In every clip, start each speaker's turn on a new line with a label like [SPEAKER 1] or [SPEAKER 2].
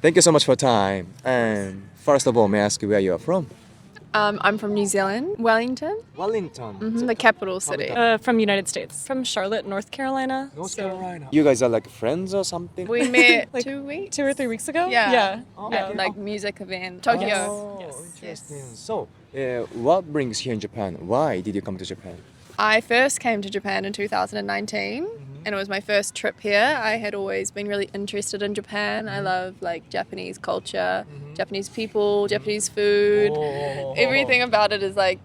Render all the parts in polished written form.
[SPEAKER 1] Thank you so much for your time. And first of all, may I ask you where you are from?
[SPEAKER 2] I'm from New Zealand, Wellington,
[SPEAKER 1] Wellington.
[SPEAKER 2] the capital city.
[SPEAKER 3] From the United States, from Charlotte, North Carolina.
[SPEAKER 1] North Carolina. You guys are like friends or something?
[SPEAKER 2] We met
[SPEAKER 3] Like
[SPEAKER 2] 2 weeks.
[SPEAKER 3] 2 or 3 weeks ago.
[SPEAKER 2] Yeah.
[SPEAKER 1] Oh,
[SPEAKER 2] At
[SPEAKER 1] okay.
[SPEAKER 2] like music event, Tokyo.
[SPEAKER 1] Oh,
[SPEAKER 3] Yes.
[SPEAKER 1] interesting. So, what brings you in Japan? Why did you come to Japan?
[SPEAKER 2] I first came to Japan in 2019, and it was my first trip here. I had always been really interested in Japan. I love like Japanese culture, Japanese people, Japanese food. Everything about it is like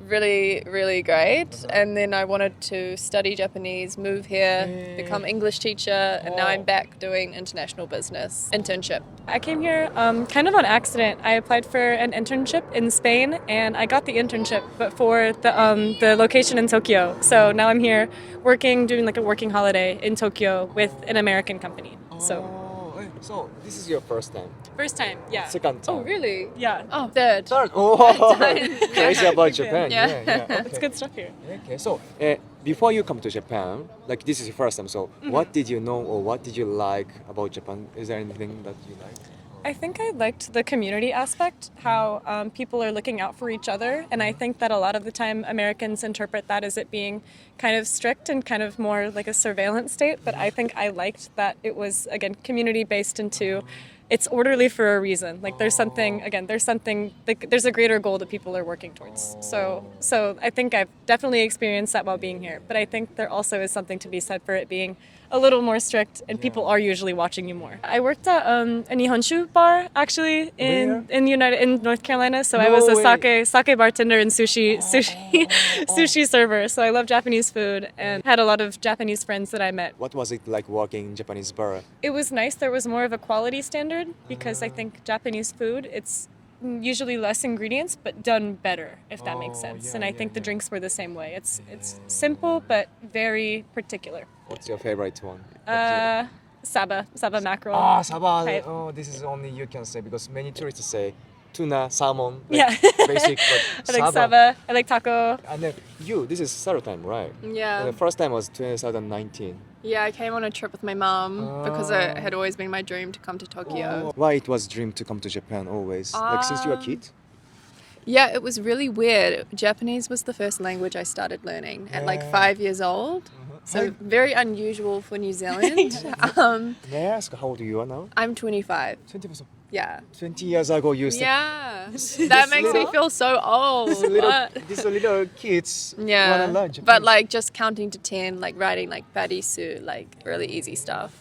[SPEAKER 2] really, really great. And then I wanted to study Japanese, move here, become English teacher, and now I'm back doing international business internship.
[SPEAKER 3] I came here kind of on accident. I applied for an internship in Spain, and I got the internship, but for the location in Tokyo. So now I'm here working, doing like a working holiday in Tokyo with an American company.
[SPEAKER 1] So this is your first time?
[SPEAKER 3] First time, yeah.
[SPEAKER 1] Second time?
[SPEAKER 2] Oh, really?
[SPEAKER 3] Yeah.
[SPEAKER 2] Oh, third.
[SPEAKER 1] Third? Oh, crazy about Japan.
[SPEAKER 2] Yeah.
[SPEAKER 1] Okay.
[SPEAKER 3] It's good stuff here.
[SPEAKER 1] Okay, so before you come to Japan, like this is your first time, so what did you know or what did you like about Japan? Is there anything that you like?
[SPEAKER 3] I think I liked the community aspect, how people are looking out for each other. And I think that a lot of the time Americans interpret that as it being kind of strict and kind of more like a surveillance state. But I think I liked that it was, again, community based into it's orderly for a reason. Like there's something, like there's a greater goal that people are working towards. So I think I've definitely experienced that while being here. But I think there also is something to be said for it being a little more strict, and people are usually watching you more. I worked at a nihonshu bar actually in North Carolina. So I was a sake bartender and sushi server. So I love Japanese food and had a lot of Japanese friends that I met.
[SPEAKER 1] What was it like working in Japanese bar?
[SPEAKER 3] It was nice. There was more of a quality standard because I think Japanese food, it's usually less ingredients but done better, if that makes sense. And I think the drinks were the same way. It's simple but very particular.
[SPEAKER 1] What's your favorite one?
[SPEAKER 3] Saba mackerel.
[SPEAKER 1] Ah, saba.
[SPEAKER 3] Type.
[SPEAKER 1] Oh, this is only you can say because many tourists say tuna, salmon. Like
[SPEAKER 3] Yeah.
[SPEAKER 1] Basic, but
[SPEAKER 3] I like saba. I like taco.
[SPEAKER 1] And then this is third time, right?
[SPEAKER 2] Yeah.
[SPEAKER 1] And the first time was 2019.
[SPEAKER 2] Yeah, I came on a trip with my mom because it had always been my dream to come to Tokyo.
[SPEAKER 1] Why it was dream to come to Japan always? Like since you were a kid?
[SPEAKER 2] Yeah, it was really weird. Japanese was the first language I started learning at like 5 years old. So very unusual for New Zealand.
[SPEAKER 1] May I ask how old you are now?
[SPEAKER 2] I'm 25.
[SPEAKER 1] 20,
[SPEAKER 2] Yeah.
[SPEAKER 1] 20 years ago you said
[SPEAKER 2] Yeah. That makes me feel so old.
[SPEAKER 1] these little kids
[SPEAKER 2] Yeah.
[SPEAKER 1] wanna learn Japanese.
[SPEAKER 2] But like just counting to 10, like writing like barisu, like really easy stuff.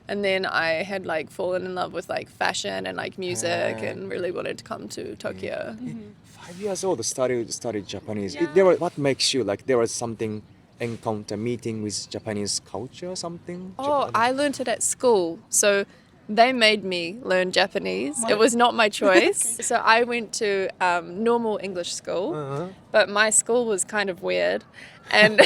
[SPEAKER 2] And then I had like fallen in love with like fashion and like music and really wanted to come to Tokyo.
[SPEAKER 1] 5 years old studied Japanese.
[SPEAKER 2] Yeah.
[SPEAKER 1] What makes you like there was something encounter meeting with Japanese culture or something?
[SPEAKER 2] Oh, I learned it at school. So they made me learn Japanese. It was not my choice. So I went to normal English school, but my school was kind of weird. And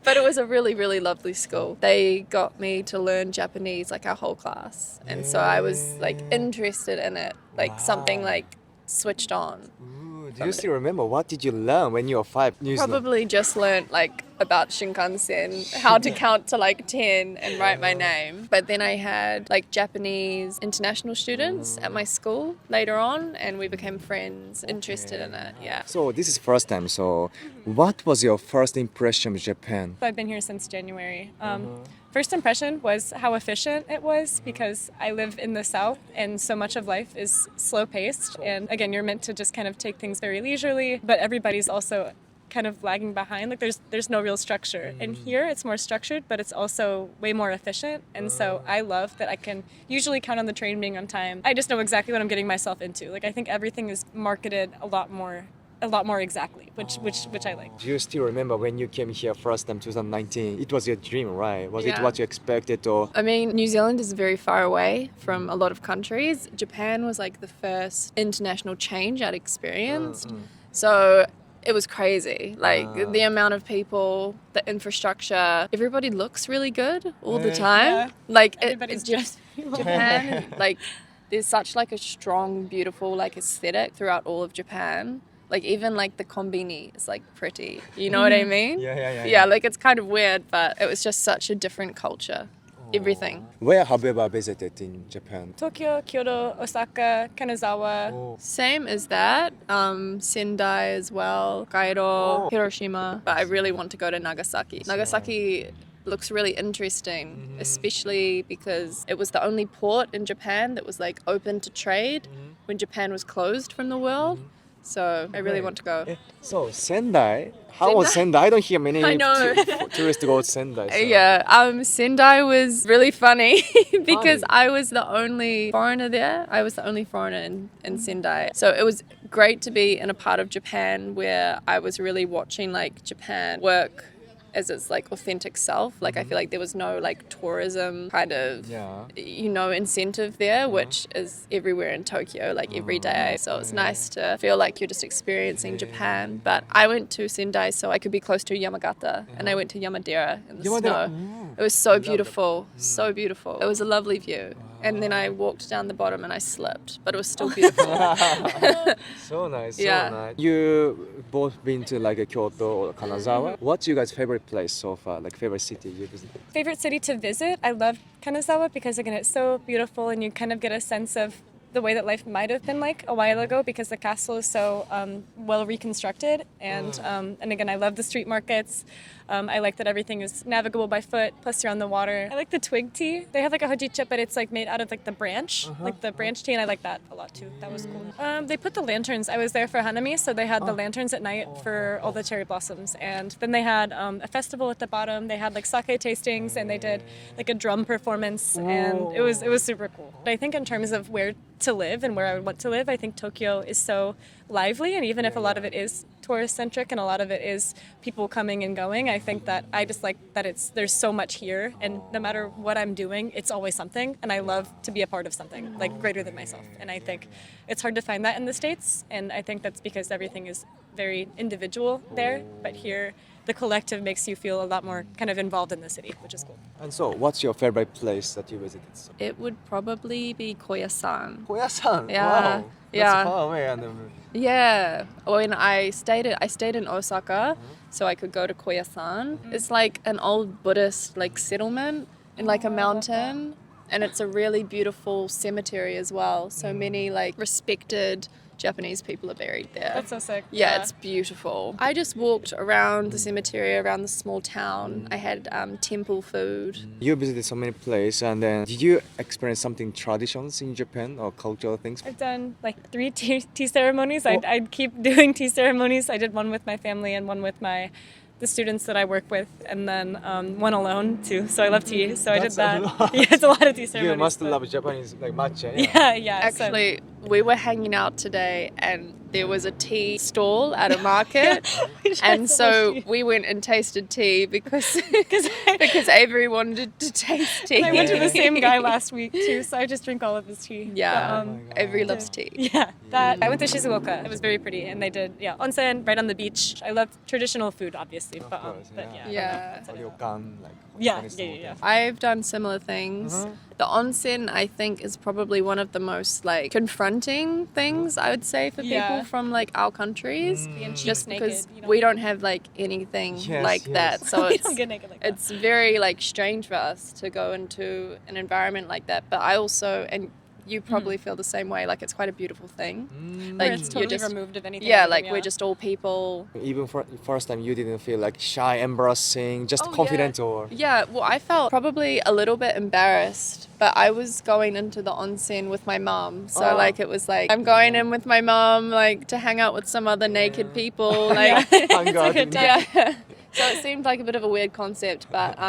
[SPEAKER 2] but it was a really, really lovely school. They got me to learn Japanese, like our whole class. And so I was like interested in it, like something like switched on.
[SPEAKER 1] Do you still remember what did you learn when you were 5?
[SPEAKER 2] Probably just learned like about Shinkansen, how to count to like 10 and write my name. But then I had like Japanese international students at my school later on, and we became friends, interested in it. Yeah.
[SPEAKER 1] So this is first time. So what was your first impression of Japan?
[SPEAKER 3] I've been here since January. First impression was how efficient it was because I live in the South and so much of life is slow paced. And again, you're meant to just kind of take things very leisurely, but everybody's also kind of lagging behind. Like there's no real structure. And here it's more structured, but it's also way more efficient. And so I love that I can usually count on the train being on time. I just know exactly what I'm getting myself into. Like I think everything is marketed a lot more exactly, which I like.
[SPEAKER 1] Do you still remember when you came here first time 2019? It was your dream, right? Was it
[SPEAKER 2] Yeah.
[SPEAKER 1] what you expected or?
[SPEAKER 2] I mean, New Zealand is very far away from a lot of countries. Japan was like the first international change I'd experienced. So it was crazy. Like the amount of people, the infrastructure, everybody looks really good all the time.
[SPEAKER 3] Yeah.
[SPEAKER 2] Like
[SPEAKER 3] Everybody's just
[SPEAKER 2] Japan, like there's such like a strong, beautiful like aesthetic throughout all of Japan. Like even like the kombini is like pretty. You know what I mean?
[SPEAKER 1] Yeah.
[SPEAKER 2] Yeah, like it's kind of weird, but it was just such a different culture. everything.
[SPEAKER 1] Where have you ever visited in Japan?
[SPEAKER 3] Tokyo, Kyoto, Osaka, Kanazawa.
[SPEAKER 2] Same as that. Sendai as well, Kaido, Hiroshima. But I really want to go to Nagasaki. Nagasaki looks really interesting, especially because it was the only port in Japan that was like open to trade when Japan was closed from the world. So I really want to go.
[SPEAKER 1] So Sendai, how was Sendai? I don't hear many
[SPEAKER 2] I know.
[SPEAKER 1] tourists go to Sendai. So.
[SPEAKER 2] Yeah, Sendai was really funny because I was the only foreigner there. I was the only foreigner in Sendai. So it was great to be in a part of Japan where I was really watching like Japan work as its like authentic self. Like I feel like there was no like tourism kind of incentive there, which is everywhere in Tokyo, like every day. So it's nice to feel like you're just experiencing Japan. But I went to Sendai so I could be close to Yamagata, and I went to Yamadera in the snow. It was so beautiful, so beautiful. It was a lovely view. And then I walked down the bottom and I slipped, but it was still beautiful.
[SPEAKER 1] So nice,
[SPEAKER 2] Yeah.
[SPEAKER 1] so nice. You both been to like Kyoto or Kanazawa. What's your guys' favorite place so far? Like favorite city you visited?
[SPEAKER 3] Favorite city to visit? I love Kanazawa because again it's so beautiful and you kind of get a sense of the way that life might have been like a while ago because the castle is so well reconstructed and again I love the street markets. I like that everything is navigable by foot, plus you're on the water. I like the twig tea. They have like a hojicha, but it's like made out of like the branch, like the branch tea, and I like that a lot too. That was cool. They put the lanterns. I was there for Hanami, so they had the lanterns at night for all the cherry blossoms. And then they had a festival at the bottom. They had like sake tastings, and they did like a drum performance, and it was super cool. But I think in terms of where to live and where I would want to live, I think Tokyo is so lively, and even if a lot of it is tourist-centric and a lot of it is people coming and going, I think that I just like that there's so much here, and no matter what I'm doing, it's always something, and I love to be a part of something like greater than myself. And I think it's hard to find that in the States, and I think that's because everything is very individual there, but here the collective makes you feel a lot more kind of involved in the city, which is cool.
[SPEAKER 1] And so, what's your favorite place that you visited?
[SPEAKER 2] It would probably be Koyasan.
[SPEAKER 1] Koyasan.
[SPEAKER 2] Yeah.
[SPEAKER 1] Wow.
[SPEAKER 2] Yeah.
[SPEAKER 1] That's far away.
[SPEAKER 2] Yeah. When I stayed in Osaka, so I could go to Koyasan. It's like an old Buddhist like settlement in like a mountain, and it's a really beautiful cemetery as well. So many like respected Japanese people are buried there.
[SPEAKER 3] That's so sick.
[SPEAKER 2] Yeah, it's beautiful. I just walked around the cemetery, around the small town. I had temple food.
[SPEAKER 1] You visited so many places, and then did you experience something traditions in Japan or cultural things?
[SPEAKER 3] I've done like 3 tea ceremonies. I'd keep doing tea ceremonies. I did one with my family and one with the students that I work with, and then one alone too. So I love tea. So I did that. Yeah, it's a lot of tea ceremonies.
[SPEAKER 1] You must love Japanese like matcha.
[SPEAKER 3] Yeah.
[SPEAKER 2] Actually, we were hanging out today and there was a tea stall at a market, and so we went and tasted tea because Avery wanted to taste tea.
[SPEAKER 3] I went to the same guy last week too, so I just drink all of his tea.
[SPEAKER 2] Yeah,
[SPEAKER 3] But,
[SPEAKER 2] Avery loves tea.
[SPEAKER 3] Yeah, I went to Shizuoka. It was very pretty, and they did onsen right on the beach. I love traditional food, obviously, but
[SPEAKER 2] Yeah.
[SPEAKER 1] Ryokan, like
[SPEAKER 3] yeah.
[SPEAKER 2] I've done similar things. The onsen, I think, is probably one of the most like confronting things I would say for people from like our countries, just because we don't have like anything like that. So
[SPEAKER 3] we don't get naked like that.
[SPEAKER 2] it's very like strange for us to go into an environment like that. But I also, and you probably feel the same way, like it's quite a beautiful thing.
[SPEAKER 3] Where
[SPEAKER 2] Like
[SPEAKER 3] it's totally
[SPEAKER 2] you're just
[SPEAKER 3] removed of anything.
[SPEAKER 2] yeah, like we're just all people.
[SPEAKER 1] Even for first time, you didn't feel like shy, embarrassing, just confident, or
[SPEAKER 2] Yeah, well, I felt probably a little bit embarrassed, but I was going into the onsen with my mom. So, like, it was like, I'm going in with my mom, like, to hang out with some other naked people. Like,
[SPEAKER 1] Hang out in-
[SPEAKER 2] yeah. So it seemed like a bit of a weird concept, but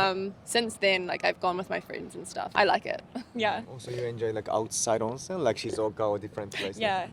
[SPEAKER 2] since then, like, I've gone with my friends and stuff. I like it.
[SPEAKER 3] Yeah.
[SPEAKER 1] Also, you enjoy like outside onsen, like Shizuoka or different places.
[SPEAKER 3] Yeah.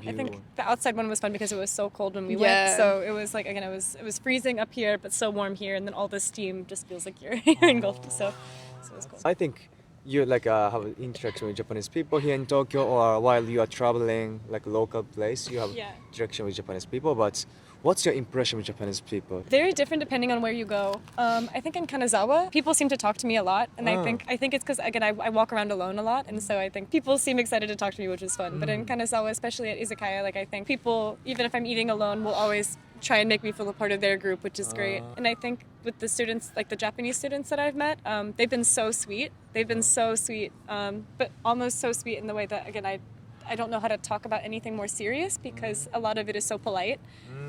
[SPEAKER 3] I think
[SPEAKER 1] View.
[SPEAKER 3] the outside one was fun because it was so cold when we
[SPEAKER 2] Yeah.
[SPEAKER 3] went. So it was like, again, it was freezing up here, but so warm here, and then all the steam just feels like you're engulfed. So it was cool.
[SPEAKER 1] I think you like have an interaction with Japanese people here in Tokyo, or while you are traveling like local place, you have interaction with Japanese people. But what's your impression with Japanese people?
[SPEAKER 3] Very different depending on where you go. I think in Kanazawa, people seem to talk to me a lot, and I think it's because again I walk around alone a lot, and so I think people seem excited to talk to me, which is fun. But in Kanazawa, especially at izakaya, like I think people, even if I'm eating alone, will always try and make me feel a part of their group, which is great. And I think with the students, like the Japanese students that I've met, they've been so sweet. They've been so sweet, but almost so sweet in the way that, again, I don't know how to talk about anything more serious because a lot of it is so polite.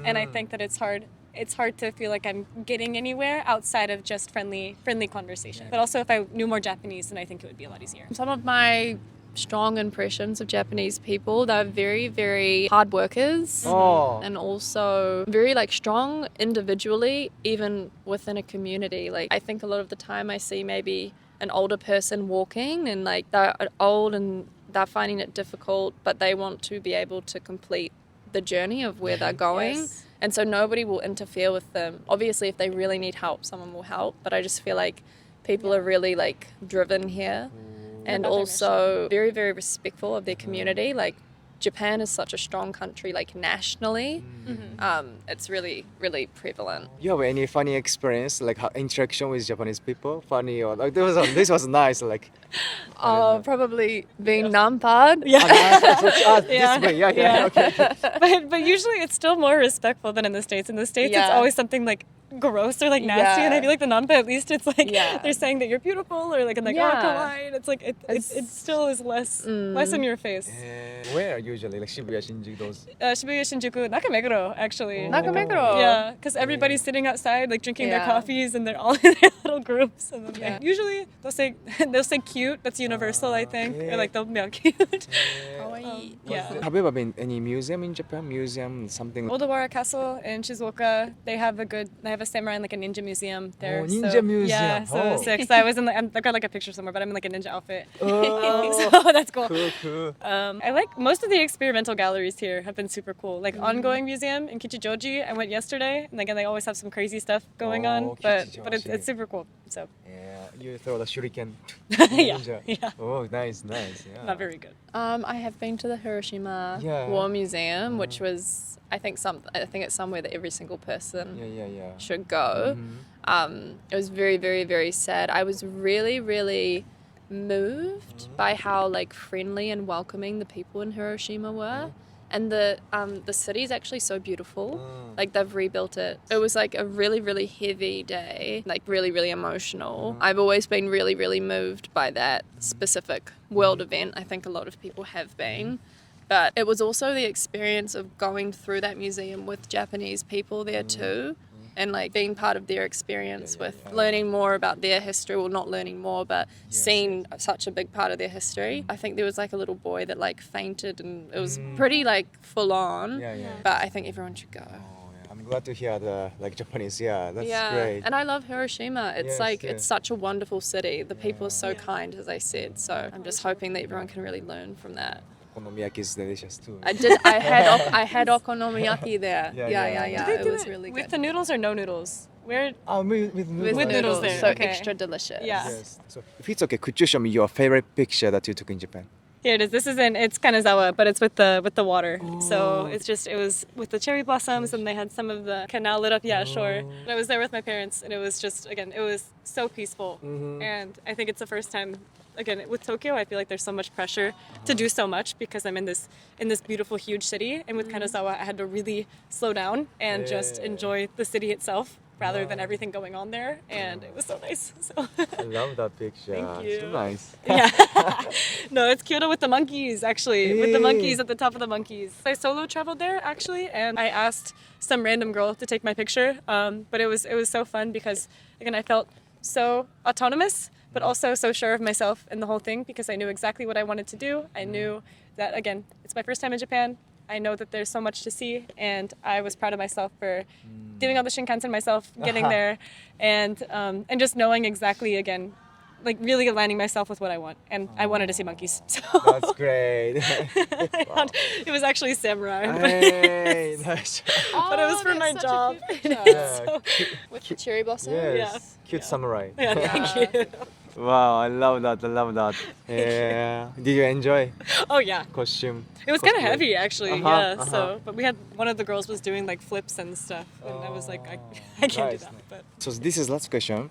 [SPEAKER 3] And I think that it's hard to feel like I'm getting anywhere outside of just friendly conversation. But also if I knew more Japanese, then I think it would be a lot easier.
[SPEAKER 2] Some of my strong impressions of Japanese people, they're very, very hard workers and also very like strong individually, even within a community. Like I think a lot of the time I see maybe an older person walking and like they're old and they're finding it difficult, but they want to be able to complete the journey of where they're going.
[SPEAKER 3] Yes.
[SPEAKER 2] And so nobody will interfere with them. Obviously, if they really need help, someone will help. But I just feel like people are really like driven here and also very, very respectful of their community. Like Japan is such a strong country, like nationally. It's really, really prevalent.
[SPEAKER 1] You have any funny experience, like interaction with Japanese people? Funny or like this was nice, like.
[SPEAKER 2] Probably being nampad.
[SPEAKER 1] This way, okay.
[SPEAKER 3] But usually it's still more respectful than in the States. In the States, it's
[SPEAKER 2] Yeah.
[SPEAKER 3] always something like gross or like nasty, and I feel like the nanpa, at least it's like
[SPEAKER 2] Yeah.
[SPEAKER 3] they're saying that you're beautiful or like in like
[SPEAKER 2] Yeah.
[SPEAKER 3] oh kawaii, and it's like it still is less in your face.
[SPEAKER 1] Where usually, like Shibuya, Shinjuku, those?
[SPEAKER 3] Shibuya, Shinjuku, Nakameguro actually.
[SPEAKER 2] Nakameguro.
[SPEAKER 3] Yeah, because everybody's sitting outside like drinking their
[SPEAKER 2] Yeah.
[SPEAKER 3] coffees and they're all in their little groups, and then
[SPEAKER 2] Yeah.
[SPEAKER 3] usually they'll say cute. That's universal, I think, or like they'll be cute.
[SPEAKER 2] Kawaii.
[SPEAKER 3] Yeah.
[SPEAKER 1] Have you ever been any museum in Japan? Museum, something?
[SPEAKER 3] Odawara Castle in Shizuoka, they have a samurai and like a ninja museum there.
[SPEAKER 1] Oh, ninja
[SPEAKER 3] so,
[SPEAKER 1] museum.
[SPEAKER 3] Yeah, so
[SPEAKER 1] Oh.
[SPEAKER 3] sick. So I was in like, I've got like a picture somewhere, but I'm in like a ninja outfit.
[SPEAKER 1] Oh,
[SPEAKER 3] So that's cool.
[SPEAKER 1] cool.
[SPEAKER 3] I like most of the experimental galleries here have been super cool. Like Ongoing Museum in Kichijoji, I went yesterday, and again they always have some crazy stuff going on,
[SPEAKER 1] Oh,
[SPEAKER 3] but
[SPEAKER 1] Kichijoji.
[SPEAKER 3] it's super cool. So
[SPEAKER 1] Yeah, you throw the shuriken.
[SPEAKER 3] Yeah,
[SPEAKER 1] Ninja.
[SPEAKER 3] yeah.
[SPEAKER 1] Oh, nice. Yeah.
[SPEAKER 3] not very good.
[SPEAKER 2] I have been to the Hiroshima
[SPEAKER 1] Yeah.
[SPEAKER 2] War Museum, which was I think it's somewhere that every single person
[SPEAKER 1] Yeah.
[SPEAKER 2] should go. It was very, very, very sad. I was really, really moved by how like friendly and welcoming the people in Hiroshima were. And the city is actually so beautiful. Like they've rebuilt it. It was like a really, really heavy day, like really, really emotional. I've always been really, really moved by that specific world event. I think a lot of people have been. But it was also the experience of going through that museum with Japanese people there too. And like being part of their experience with learning more about their history, well not learning more, but seeing such a big part of their history. I think there was like a little boy that like fainted and it was pretty like full on. But I think everyone should go.
[SPEAKER 1] Oh, yeah. I'm glad to hear the like Japanese. Yeah, that's
[SPEAKER 2] Yeah,
[SPEAKER 1] great.
[SPEAKER 2] and I love Hiroshima. It's
[SPEAKER 1] Yes,
[SPEAKER 2] like
[SPEAKER 1] yes.
[SPEAKER 2] it's such a wonderful city. The people are so kind, as I said. So I'm just hoping that everyone can really learn from that.
[SPEAKER 1] Okonomiyaki is delicious too.
[SPEAKER 2] I had okonomiyaki there.
[SPEAKER 1] Yeah.
[SPEAKER 3] Did they
[SPEAKER 2] It
[SPEAKER 3] do
[SPEAKER 2] was really
[SPEAKER 3] with
[SPEAKER 2] good.
[SPEAKER 3] the noodles or no noodles? Where?
[SPEAKER 1] With noodles.
[SPEAKER 3] With noodles there,
[SPEAKER 2] so
[SPEAKER 3] okay.
[SPEAKER 2] extra delicious.
[SPEAKER 3] Yeah.
[SPEAKER 1] Yes. So if it's okay, could you show me your favorite picture that you took in Japan?
[SPEAKER 3] Here it is. This is it's Kanazawa, but it's with the water. So it was with the cherry blossoms, and they had some of the canal lit up. Yeah, sure. And I was there with my parents, and it was just it was so peaceful. And I think it's the first time. Again, with Tokyo, I feel like there's so much pressure to do so much because I'm in this beautiful, huge city. And with Kanazawa, I had to really slow down and just enjoy the city itself rather than everything going on there. And it was so nice. So.
[SPEAKER 1] I love that picture.
[SPEAKER 3] Thank you.
[SPEAKER 1] So nice.
[SPEAKER 3] Yeah. No, it's Kyoto with the monkeys, actually. With the monkeys at the top of the monkeys. I solo traveled there, actually, and I asked some random girl to take my picture. But it was so fun because, again, I felt so autonomous, but also so sure of myself in the whole thing because I knew exactly what I wanted to do. I knew that, again, it's my first time in Japan. I know that there's so much to see, and I was proud of myself for doing all the Shinkansen myself, getting there, and just knowing exactly, again, like really aligning myself with what I want. And I wanted to see monkeys. So
[SPEAKER 1] That's great.
[SPEAKER 3] it was actually samurai.
[SPEAKER 1] Hey, nice.
[SPEAKER 3] But it was for my
[SPEAKER 2] that's such a
[SPEAKER 3] job.
[SPEAKER 2] cute picture.
[SPEAKER 1] Yeah,
[SPEAKER 2] With the cherry blossom.
[SPEAKER 1] yes. Cute samurai.
[SPEAKER 3] Yeah, thank you.
[SPEAKER 1] Wow, I love that. Yeah. Did you enjoy
[SPEAKER 3] Oh yeah.
[SPEAKER 1] costume?
[SPEAKER 3] It was kind of
[SPEAKER 1] cosplay?
[SPEAKER 3] heavy actually,
[SPEAKER 1] Uh-huh,
[SPEAKER 3] So, but we had one of the girls was doing like flips and stuff, and I was like, I can't do
[SPEAKER 1] nice,
[SPEAKER 3] that.
[SPEAKER 1] nice.
[SPEAKER 3] But
[SPEAKER 1] So this is last question.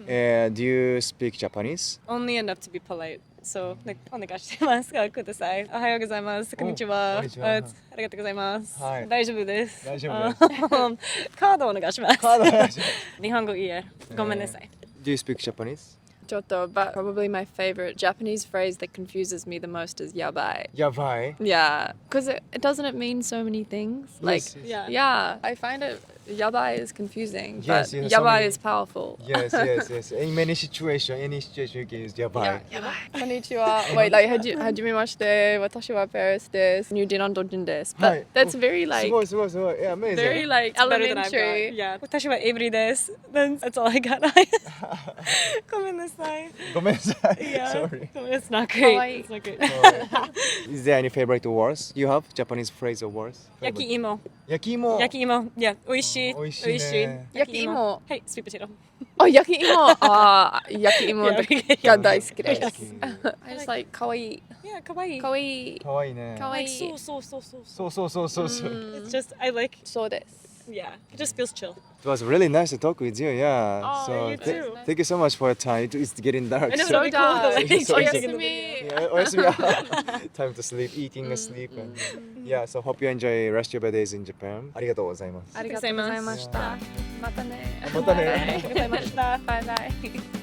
[SPEAKER 1] Do you speak Japanese?
[SPEAKER 3] only enough to be polite. So, like, お願いしますがください。おはようございます。こんにちは。
[SPEAKER 1] こんにちは
[SPEAKER 3] ありがとうございます。
[SPEAKER 1] はい。
[SPEAKER 3] 大丈夫です。
[SPEAKER 1] 大丈夫です。
[SPEAKER 3] カードお願いします。
[SPEAKER 1] カードお願いします。
[SPEAKER 3] 日本語いいえ。ごめんなさい。
[SPEAKER 1] Do you speak Japanese?
[SPEAKER 2] ちょっと, but probably my favorite Japanese phrase that confuses me the most is yabai.
[SPEAKER 1] やばい。
[SPEAKER 2] Yeah, because it doesn't it mean so many things? Like,
[SPEAKER 1] Yes, yes.
[SPEAKER 3] Yeah.
[SPEAKER 2] yeah, I find it yabai is confusing,
[SPEAKER 1] Yes,
[SPEAKER 2] but
[SPEAKER 1] yes, so
[SPEAKER 2] yabai
[SPEAKER 1] many-
[SPEAKER 2] is powerful.
[SPEAKER 1] Yes, yes, yes. In any situation you can use やばい。
[SPEAKER 2] こんにちは。Wait, like, はじめまして。私はパリスです。ニュージーランド人です。
[SPEAKER 1] はい
[SPEAKER 2] But that's very
[SPEAKER 1] す
[SPEAKER 2] like,
[SPEAKER 1] ごいすごいすごい。Yeah, amazing.
[SPEAKER 2] very like
[SPEAKER 3] Better than I've got.
[SPEAKER 2] elementary.
[SPEAKER 3] Yeah. 私はエブリです。That's all I got. ごめんなさい。
[SPEAKER 1] ごめんなさい。
[SPEAKER 3] Yeah.
[SPEAKER 1] Sorry.
[SPEAKER 3] It's not
[SPEAKER 2] かわ
[SPEAKER 3] great.
[SPEAKER 2] いい
[SPEAKER 3] It's not great.
[SPEAKER 1] Is there any favorite words you have? Japanese phrase or words?
[SPEAKER 3] 焼き芋。
[SPEAKER 1] 焼き芋。
[SPEAKER 3] 焼き芋。Yeah. 美味しい。
[SPEAKER 1] 美味しいね
[SPEAKER 2] 焼き芋。
[SPEAKER 3] はい、スイートポテト。
[SPEAKER 2] あ、焼き芋。あー、焼き芋が大好きです。
[SPEAKER 1] 大好き
[SPEAKER 2] I just like かわいい。
[SPEAKER 3] いや、かわいい。
[SPEAKER 2] かわいい。
[SPEAKER 1] かわいいね。
[SPEAKER 2] かわいい。
[SPEAKER 3] そうそうそうそう。
[SPEAKER 1] そうそうそうそうそう。
[SPEAKER 3] It's just, I like,
[SPEAKER 2] そうです。
[SPEAKER 3] yeah, it just feels chill.
[SPEAKER 1] It was really nice to talk with you. Yeah.
[SPEAKER 3] Oh,
[SPEAKER 1] so
[SPEAKER 3] you too.
[SPEAKER 1] thank you so much for your time. It's getting dark.
[SPEAKER 3] I know,
[SPEAKER 1] so
[SPEAKER 3] it'll be cool with the lights.
[SPEAKER 1] So
[SPEAKER 2] お
[SPEAKER 1] easy.
[SPEAKER 2] やすみ。
[SPEAKER 1] Yeah, おやすみ。Time to sleep, eating and sleep. And, yeah, so hope you enjoy rest of your days in Japan. ありがとうございます。
[SPEAKER 2] ありがとうございました。またね。
[SPEAKER 1] またね。
[SPEAKER 2] ありがとうございました。バイバイ。